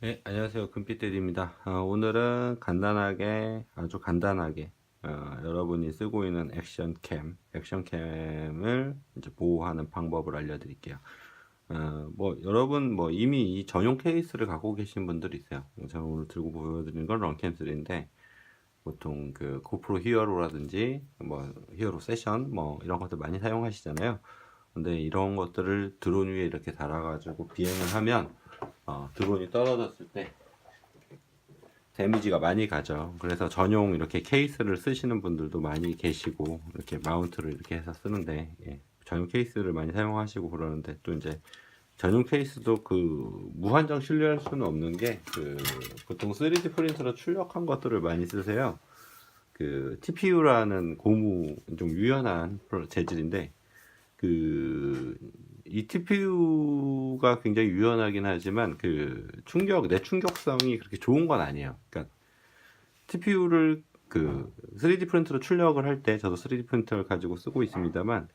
네, 안녕하세요. 금빛대리입니다. 오늘은 간단하게, 아주 간단하게, 여러분이 쓰고 있는 액션캠을 이제 보호하는 방법을 알려드릴게요. 여러분, 이미 이 전용 케이스를 갖고 계신 분들이 있어요. 제가 오늘 들고 보여드리는 건 런캠3인데, 보통 그 고프로 히어로라든지, 히어로 세션, 이런 것들 많이 사용하시잖아요. 근데 이런 것들을 드론 위에 이렇게 달아가지고 비행을 하면, 드론이 떨어졌을 때, 데미지가 많이 가죠. 그래서 전용 이렇게 케이스를 쓰시는 분들도 많이 계시고, 이렇게 마운트를 이렇게 해서 쓰는데, 전용 케이스를 많이 사용하시고 그러는데, 또 이제 전용 케이스도 무한정 신뢰할 수는 없는 게, 보통 3D 프린터로 출력한 것들을 많이 쓰세요. TPU라는 고무 좀 유연한 재질인데, 이 TPU가 굉장히 유연하긴 하지만 내 충격성이 그렇게 좋은 건 아니에요. 그러니까 TPU를 3D 프린터로 출력을 할 때 저도 3D 프린터를 가지고 쓰고 있습니다만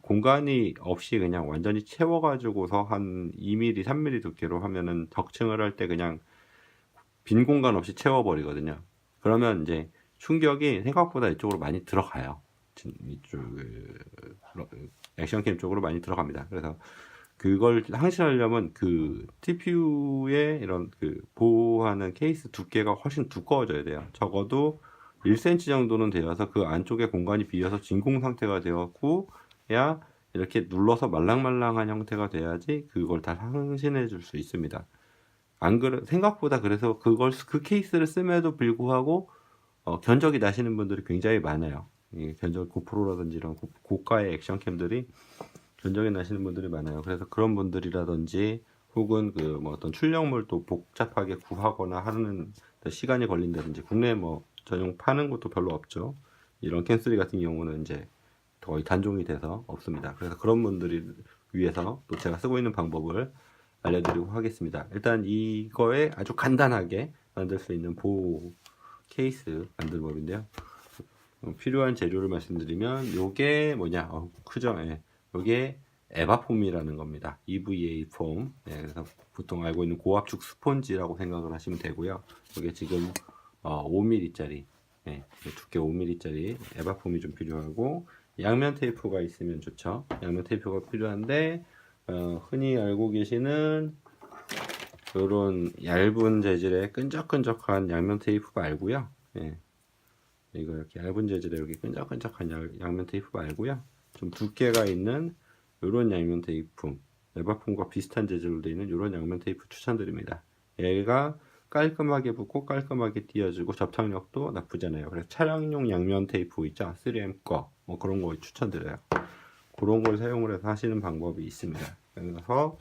공간이 없이 그냥 완전히 채워가지고서 한 2mm, 3mm 두께로 하면은 덕층을 할 때 그냥 빈 공간 없이 채워버리거든요. 그러면 이제 충격이 생각보다 이쪽으로 많이 들어가요. 이쪽 액션캠 쪽으로 많이 들어갑니다. 그래서 그걸 항실하려면 TPU의 이런 보호하는 케이스 두께가 훨씬 두꺼워져야 돼요. 적어도 1cm 정도는 되어서 그 안쪽에 공간이 비어서 진공 상태가 되었고야 이렇게 눌러서 말랑말랑한 형태가 돼야지 그걸 다 항신해 줄 수 있습니다. 안 그래 생각보다 그래서 그 케이스를 씀에도 불구하고 견적이 나시는 분들이 굉장히 많아요. 견적 고프로라든지 이런 고가의 액션캠들이 견적이 나시는 분들이 많아요. 그래서 그런 분들이라든지 혹은 어떤 출력물 또 복잡하게 구하거나 하는 시간이 걸린다든지 국내에 전용 파는 것도 별로 없죠. 이런 캠3 같은 경우는 이제 거의 단종이 돼서 없습니다. 그래서 그런 분들이 위해서 또 제가 쓰고 있는 방법을 알려드리고 하겠습니다. 일단 이거에 아주 간단하게 만들 수 있는 보호 케이스 만들법인데요. 필요한 재료를 말씀드리면 요게 뭐냐? 크죠? 예. 요게 에바폼이라는 겁니다. EVA 폼. 예, 그래서 보통 알고 있는 고압축 스펀지라고 생각을 하시면 되고요. 이게 지금 5mm짜리 두께 5mm짜리 에바폼이 좀 필요하고 양면 테이프가 있으면 좋죠. 양면 테이프가 필요한데 흔히 알고 계시는 이런 얇은 재질의 끈적끈적한 양면 테이프 말고요. 예, 이거 이렇게 얇은 재질의 이렇게 끈적끈적한 양면 테이프 말고요. 좀 두께가 있는 이런 양면 테이프, 에바폼과 비슷한 재질로 되어 있는 이런 양면 테이프 추천드립니다. 얘가 깔끔하게 붙고 깔끔하게 띄어지고 접착력도 나쁘지 않아요. 그래서 차량용 양면 테이프 있죠? 3M 거, 그런 거 추천드려요. 그런 걸 사용을 해서 하시는 방법이 있습니다. 그래서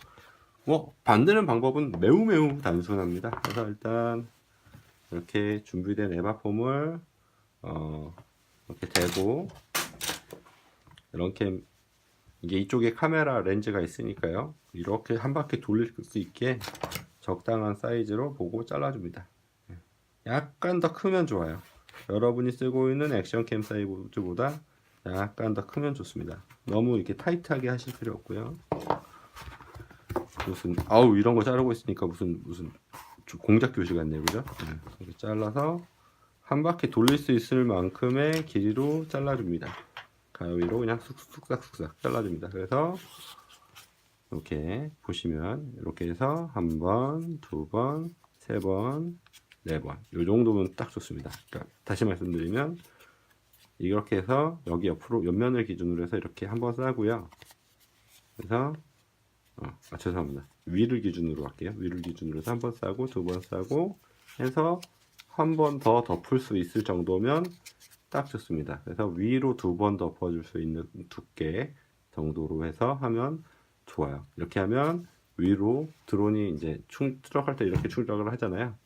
만드는 방법은 매우 단순합니다. 그래서 일단 이렇게 준비된 에바폼을 이렇게 대고 이렇게 이게 이쪽에 카메라 렌즈가 있으니까요. 이렇게 한 바퀴 돌릴 수 있게 적당한 사이즈로 보고 잘라줍니다. 약간 더 크면 좋아요. 여러분이 쓰고 있는 액션캠 사이즈보다 약간 더 크면 좋습니다. 너무 이렇게 타이트하게 하실 필요 없고요. 이런 거 자르고 있으니까 무슨 공작 교실 같네요, 그죠? 이렇게 잘라서 한 바퀴 돌릴 수 있을 만큼의 길이로 잘라줍니다. 가위로 그냥 쑥싹 잘라줍니다. 그래서 이렇게 보시면 이렇게 해서 한 번, 두 번, 세 번, 네 번. 이 정도면 딱 좋습니다. 그러니까 다시 말씀드리면 이렇게 해서 여기 옆면을 기준으로 해서 이렇게 한 번 싸고요. 그래서 죄송합니다. 위를 기준으로 할게요. 위를 기준으로 해서 한 번 싸고 두 번 싸고 해서 한 번 더 덮을 수 있을 정도면 딱 좋습니다. 그래서 위로 두 번 덮어줄 수 있는 두께 정도로 해서 하면 좋아요. 이렇게 하면 위로 드론이 이제 추락할 때 이렇게 추락을 하잖아요.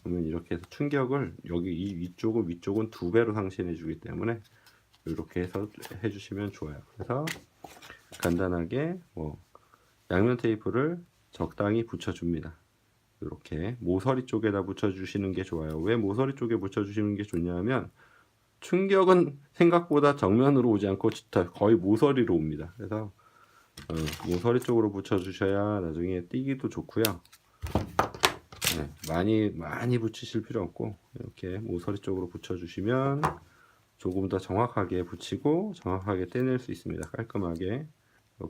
그러면 이렇게 해서 충격을 여기 이 위쪽은 두 배로 상실해 주기 때문에 이렇게 해서 해주시면 좋아요. 그래서 간단하게 양면 테이프를 적당히 붙여줍니다. 이렇게 모서리 쪽에다 붙여주시는 게 좋아요. 왜 모서리 쪽에 붙여주시는 게 좋냐면 충격은 생각보다 정면으로 오지 않고 거의 모서리로 옵니다. 그래서 모서리 쪽으로 붙여주셔야 나중에 뛰기도 좋고요. 많이 붙이실 필요 없고 이렇게 모서리 쪽으로 붙여주시면 조금 더 정확하게 붙이고 정확하게 떼낼 수 있습니다. 깔끔하게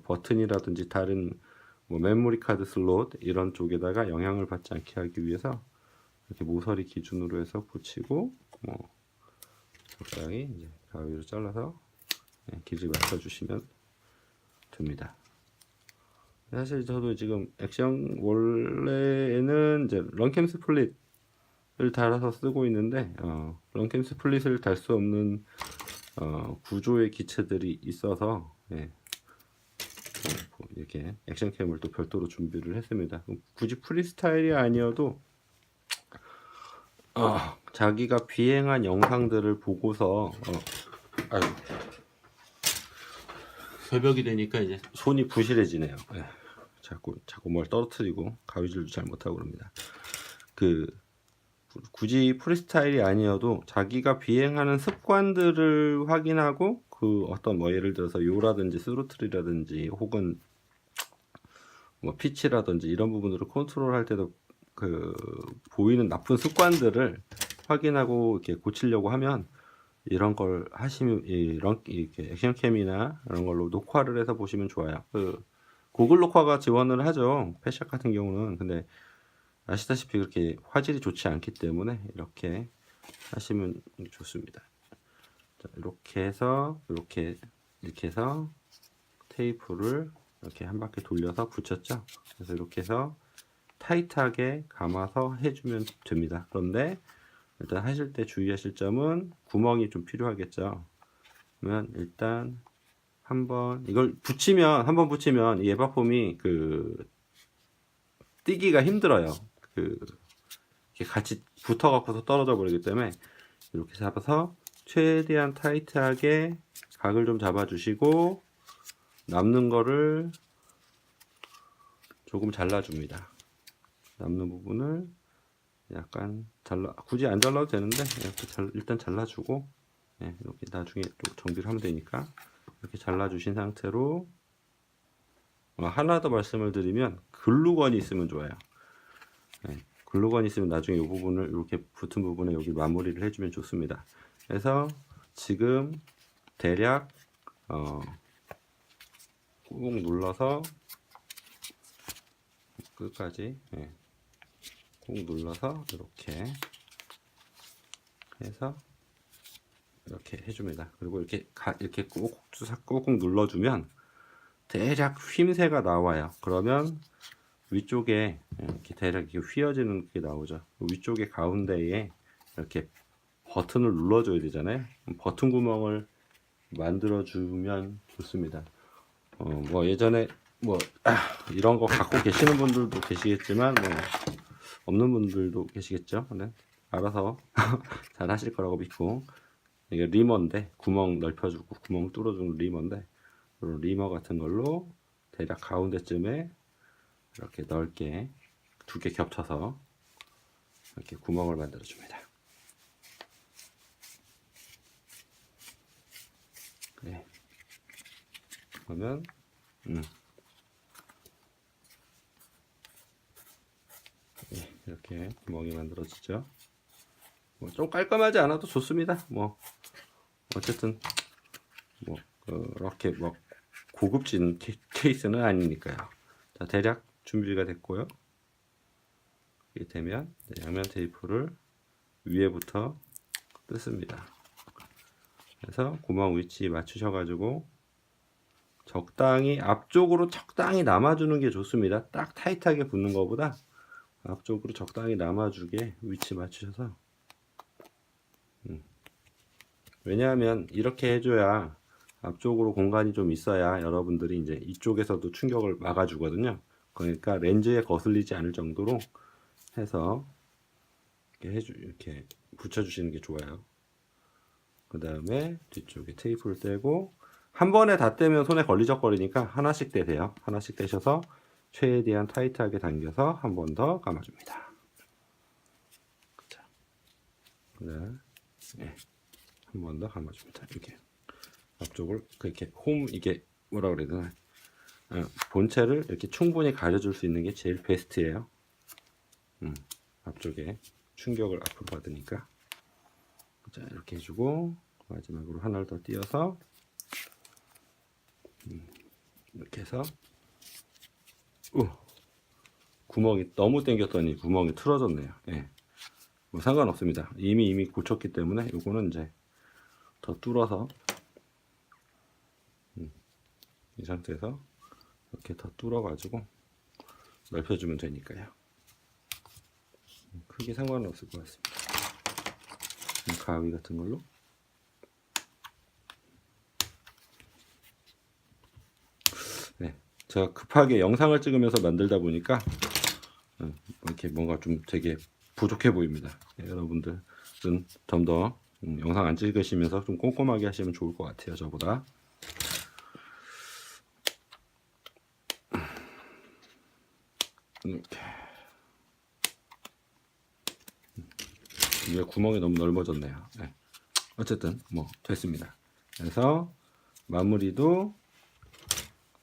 버튼이라든지 다른 뭐 메모리 카드 슬롯 이런 쪽에다가 영향을 받지 않게 하기 위해서 이렇게 모서리 기준으로 해서 붙이고 뭐 적당히 이제 가위로 잘라서 길을 맞춰주시면 됩니다. 사실 저도 지금 액션 원래는 이제 런캠 스플릿을 달아서 쓰고 있는데 런캠 스플릿을 달 수 없는 구조의 기체들이 있어서 이렇게 액션캠을 또 별도로 준비를 했습니다. 굳이 프리스타일이 아니어도 자기가 비행한 영상들을 보고서 새벽이 되니까 이제 손이 부실해지네요. 자꾸 뭘 떨어뜨리고 가위질도 잘 못하고 그럽니다. 굳이 프리스타일이 아니어도 자기가 비행하는 습관들을 확인하고 그 어떤 뭐 예를 들어서 요라든지 스로틀이라든지 혹은 뭐 피치라든지 이런 부분들을 컨트롤할 때도 보이는 나쁜 습관들을 확인하고 이렇게 고치려고 하면 이런 걸 하시면 이렇게 액션캠이나 이런 걸로 녹화를 해서 보시면 좋아요. 구글 녹화가 지원을 하죠. 패샷 같은 경우는. 근데 아시다시피 그렇게 화질이 좋지 않기 때문에 이렇게 하시면 좋습니다. 자, 이렇게 해서 이렇게 해서 테이프를 이렇게 한 바퀴 돌려서 붙였죠. 그래서 이렇게 해서 타이트하게 감아서 해주면 됩니다. 그런데 일단 하실 때 주의하실 점은 구멍이 좀 필요하겠죠. 그러면 일단 한번 이걸 한번 붙이면 이 에바폼이 띄기가 힘들어요. 이렇게 같이 붙어 갖고서 떨어져 버리기 때문에 이렇게 잡아서 최대한 타이트하게 각을 좀 잡아 주시고 남는 거를 조금 잘라 줍니다. 남는 부분을 약간 굳이 안 잘라도 되는데 이렇게 일단 잘라주고 이렇게 나중에 또 정비를 하면 되니까 이렇게 잘라주신 상태로 하나 더 말씀을 드리면 글루건이 있으면 좋아요. 글루건이 있으면 나중에 이 부분을 이렇게 붙은 부분에 여기 마무리를 해주면 좋습니다. 그래서 지금 대략 꾹 눌러서 끝까지 꾹 눌러서 이렇게 해서 이렇게 해줍니다. 그리고 이렇게 꾹꾹 눌러주면 대략 휨새가 나와요. 그러면 위쪽에 이렇게 대략 이렇게 휘어지는 게 나오죠. 위쪽에 가운데에 이렇게 버튼을 눌러줘야 되잖아요. 버튼 구멍을 만들어주면 좋습니다. 뭐 예전에 이런 거 갖고 계시는 분들도 계시겠지만 없는 분들도 계시겠죠. 네. 알아서 잘 하실 거라고 믿고 이게 리머인데 구멍 넓혀주고 구멍 뚫어주는 리머인데 이런 리머 같은 걸로 대략 가운데쯤에 이렇게 넓게 두 개 겹쳐서 이렇게 구멍을 만들어 줍니다. 그러면 이렇게 구멍이 만들어지죠. 좀 깔끔하지 않아도 좋습니다. 어쨌든 그렇게 고급진 케이스는 아니니까요. 자, 대략 준비가 됐고요. 이렇게 되면 양면 테이프를 위에부터 뜯습니다. 그래서 구멍 위치 맞추셔가지고 앞쪽으로 적당히 남아주는 게 좋습니다. 딱 타이트하게 붙는 것보다 앞쪽으로 적당히 남아주게 위치 맞추셔서 왜냐하면 이렇게 해줘야 앞쪽으로 공간이 좀 있어야 여러분들이 이제 이쪽에서도 충격을 막아주거든요. 그러니까 렌즈에 거슬리지 않을 정도로 해서 이렇게 붙여주시는 게 좋아요. 그 다음에 뒤쪽에 테이프를 떼고 한 번에 다 떼면 손에 걸리적거리니까 하나씩 떼세요. 하나씩 떼셔서 최대한 타이트하게 당겨서 한 번 더 감아줍니다. 한 번 더 감아줍니다. 이렇게 앞쪽을 이렇게 이게 뭐라 그래야 되나 본체를 이렇게 충분히 가려줄 수 있는 게 제일 베스트예요. 앞쪽에 충격을 앞으로 받으니까. 자, 이렇게 해주고 마지막으로 하나를 더 띄어서 이렇게 해서 구멍이 너무 당겼더니 구멍이 틀어졌네요. 예. 뭐 상관없습니다. 이미 고쳤기 때문에 요거는 이제 더 뚫어서 이 상태에서 이렇게 더 뚫어 가지고 넓혀주면 되니까요. 크게 상관은 없을 것 같습니다. 가위 같은 걸로 네, 제가 급하게 영상을 찍으면서 만들다 보니까 이렇게 뭔가 좀 되게 부족해 보입니다. 네, 여러분들은 좀 더 영상 안 찍으시면서 좀 꼼꼼하게 하시면 좋을 것 같아요. 저보다. 이렇게. 이게 구멍이 너무 넓어졌네요. 네. 어쨌든 뭐 됐습니다. 그래서 마무리도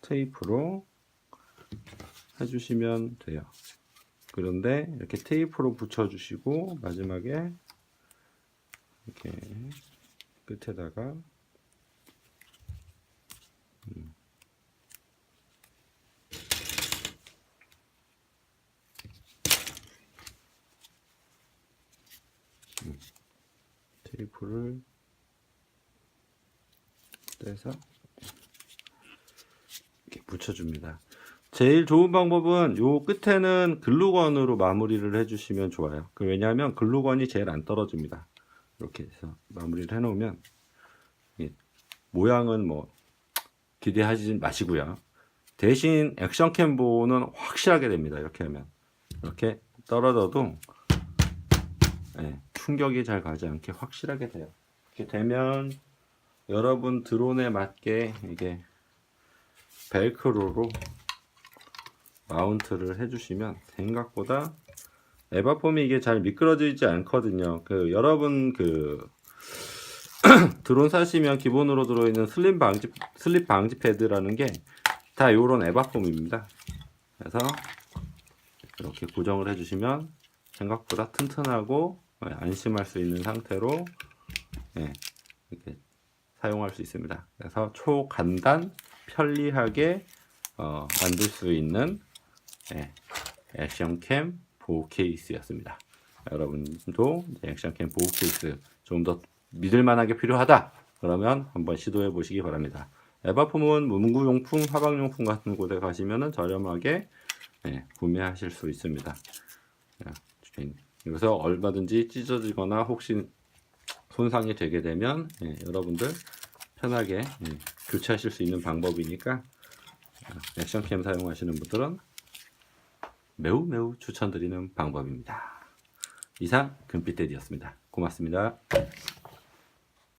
테이프로 해주시면 돼요. 그런데 이렇게 테이프로 붙여주시고 마지막에 이렇게 끝에다가 테이프를 떼서 이렇게 붙여줍니다. 제일 좋은 방법은 요 끝에는 글루건으로 마무리를 해주시면 좋아요. 왜냐하면 글루건이 제일 안 떨어집니다. 이렇게 해서 마무리를 해놓으면 모양은 뭐 기대하지 마시고요. 대신 액션캠보는 확실하게 됩니다. 이렇게 하면 이렇게 떨어져도 충격이 잘 가지 않게 확실하게 돼요. 이렇게 되면 여러분 드론에 맞게 이게 벨크로로 마운트를 해주시면 생각보다 에바폼이 이게 잘 미끄러지지 않거든요. 여러분 드론 사시면 기본으로 들어있는 슬립 방지 패드라는 게 다 요런 에바폼입니다. 그래서 이렇게 고정을 해주시면 생각보다 튼튼하고 안심할 수 있는 상태로 이렇게 사용할 수 있습니다. 그래서 초간단 편리하게 만들 수 있는 액션캠 보호 케이스였습니다. 여러분도 액션캠 보호 케이스 좀 더 믿을만하게 필요하다 그러면 한번 시도해 보시기 바랍니다. 에바폼은 문구용품, 화방용품 같은 곳에 가시면 저렴하게 구매하실 수 있습니다. 여기서 얼마든지 찢어지거나 혹시 손상이 되게 되면 여러분들 편하게 교체하실 수 있는 방법이니까 액션캠 사용하시는 분들은 매우 추천드리는 방법입니다. 이상 금빛대디였습니다. 고맙습니다.